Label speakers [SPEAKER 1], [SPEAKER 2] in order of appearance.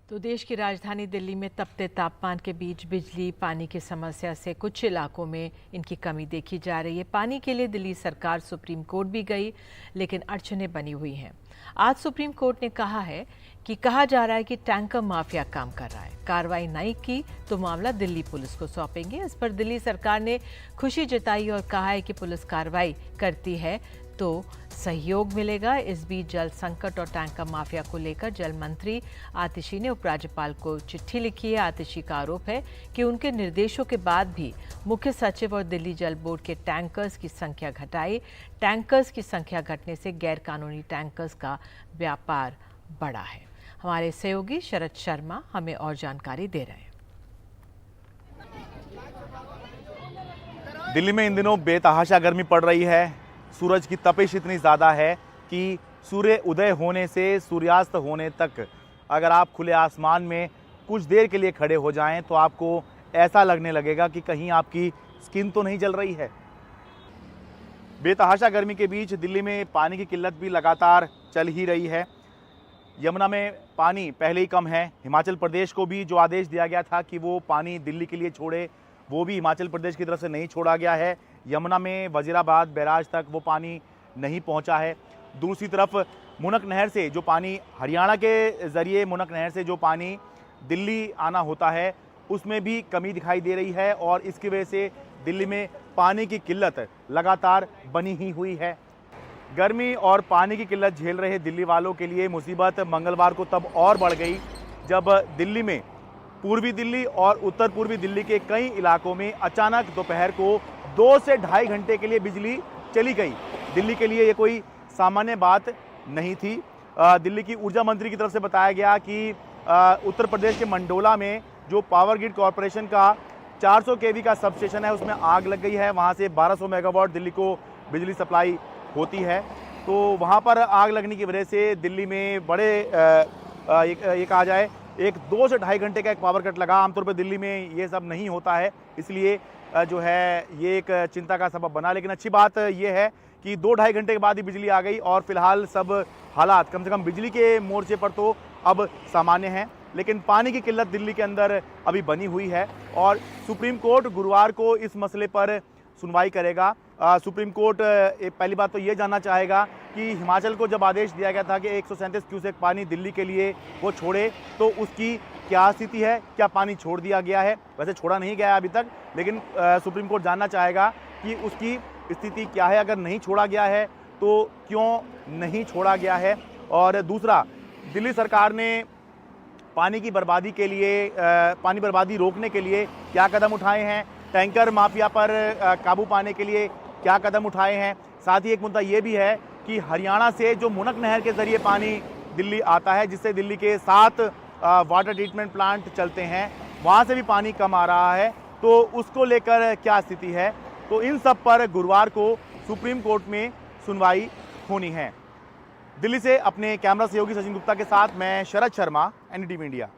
[SPEAKER 1] तो देश की राजधानी दिल्ली में तपते तापमान के बीच बिजली पानी की समस्या से कुछ इलाकों में इनकी कमी देखी जा रही है। पानी के लिए दिल्ली सरकार सुप्रीम कोर्ट भी गई, लेकिन अड़चनें बनी हुई हैं। आज सुप्रीम कोर्ट ने कहा जा रहा है कि टैंकर माफिया काम कर रहा है। कार्रवाई नहीं की तो मामला दिल्ली पुलिस को सौंपेंगे। इस पर दिल्ली सरकार ने खुशी जताई और कहा है कि पुलिस कार्रवाई करती है तो सहयोग मिलेगा। इस बीच जल संकट और टैंकर माफिया को लेकर जल मंत्री आतिशी ने उपराज्यपाल को चिट्ठी लिखी है। आतिशी का आरोप है कि उनके निर्देशों के बाद भी मुख्य सचिव और दिल्ली जल बोर्ड के टैंकर्स की संख्या घटाई। टैंकर्स की संख्या घटने से गैर कानूनी टैंकर्स का व्यापार बढ़ा है। हमारे सहयोगी शरद शर्मा हमें और जानकारी दे रहे हैं।
[SPEAKER 2] दिल्ली में इन दिनों बेतहाशा गर्मी पड़ रही है। सूरज की तपिश इतनी ज़्यादा है कि सूर्य उदय होने से सूर्यास्त होने तक अगर आप खुले आसमान में कुछ देर के लिए खड़े हो जाएं तो आपको ऐसा लगने लगेगा कि कहीं आपकी स्किन तो नहीं जल रही है। बेतहाशा गर्मी के बीच दिल्ली में पानी की किल्लत भी लगातार चल ही रही है। यमुना में पानी पहले ही कम है। हिमाचल प्रदेश को भी जो आदेश दिया गया था कि वो पानी दिल्ली के लिए छोड़े, वो भी हिमाचल प्रदेश की तरफ से नहीं छोड़ा गया है। यमुना में वजीराबाद बैराज तक वो पानी नहीं पहुंचा है। दूसरी तरफ मुनक नहर से जो पानी हरियाणा के ज़रिए मुनक नहर से जो पानी दिल्ली आना होता है उसमें भी कमी दिखाई दे रही है और इसकी वजह से दिल्ली में पानी की किल्लत लगातार बनी ही हुई है। गर्मी और पानी की किल्लत झेल रहे दिल्ली वालों के लिए मुसीबत मंगलवार को तब और बढ़ गई जब दिल्ली में पूर्वी दिल्ली और उत्तर पूर्वी दिल्ली के कई इलाकों में अचानक दोपहर को 2 से ढाई घंटे के लिए बिजली चली गई। दिल्ली के लिए ये कोई सामान्य बात नहीं थी। दिल्ली की ऊर्जा मंत्री की तरफ से बताया गया कि उत्तर प्रदेश के मंडोला में जो पावर ग्रिड कॉरपोरेशन का 400 केवी का सब स्टेशन है उसमें आग लग गई है। वहाँ से 1200 मेगावाट दिल्ली को बिजली सप्लाई होती है। तो वहाँ पर आग लगने की वजह से दिल्ली में बड़े ये कहा जाए 2 से ढाई घंटे का एक पावर कट लगा। आमतौर पर दिल्ली में ये सब नहीं होता है, इसलिए जो है ये एक चिंता का सबब बना। लेकिन अच्छी बात ये है कि 2-2.5 घंटे के बाद ही बिजली आ गई और फिलहाल सब हालात कम से कम बिजली के मोर्चे पर तो अब सामान्य हैं। लेकिन पानी की किल्लत दिल्ली के अंदर अभी बनी हुई है और सुप्रीम कोर्ट गुरुवार को इस मसले पर सुनवाई करेगा। सुप्रीम कोर्ट पहली बात तो ये जानना चाहेगा कि हिमाचल को जब आदेश दिया गया था कि 137 क्यूसेक पानी दिल्ली के लिए वो छोड़े तो उसकी क्या स्थिति है, क्या पानी छोड़ दिया गया है। वैसे छोड़ा नहीं गया है अभी तक, लेकिन सुप्रीम कोर्ट जानना चाहेगा कि उसकी स्थिति क्या है। अगर नहीं छोड़ा गया है तो क्यों नहीं छोड़ा गया है। और दूसरा, दिल्ली सरकार ने पानी की बर्बादी के लिए पानी बर्बादी रोकने के लिए क्या कदम उठाए हैं, टैंकर माफिया पर काबू पाने के लिए क्या कदम उठाए हैं। साथ ही एक मुद्दा ये भी है कि हरियाणा से जो मुनक नहर के ज़रिए पानी दिल्ली आता है, जिससे दिल्ली के 7 वाटर ट्रीटमेंट प्लांट चलते हैं, वहाँ से भी पानी कम आ रहा है, तो उसको लेकर क्या स्थिति है। तो इन सब पर गुरुवार को सुप्रीम कोर्ट में सुनवाई होनी है। दिल्ली से अपने कैमरा सहयोगी सचिन गुप्ता के साथ मैं शरद शर्मा, एनडीटीवी इंडिया।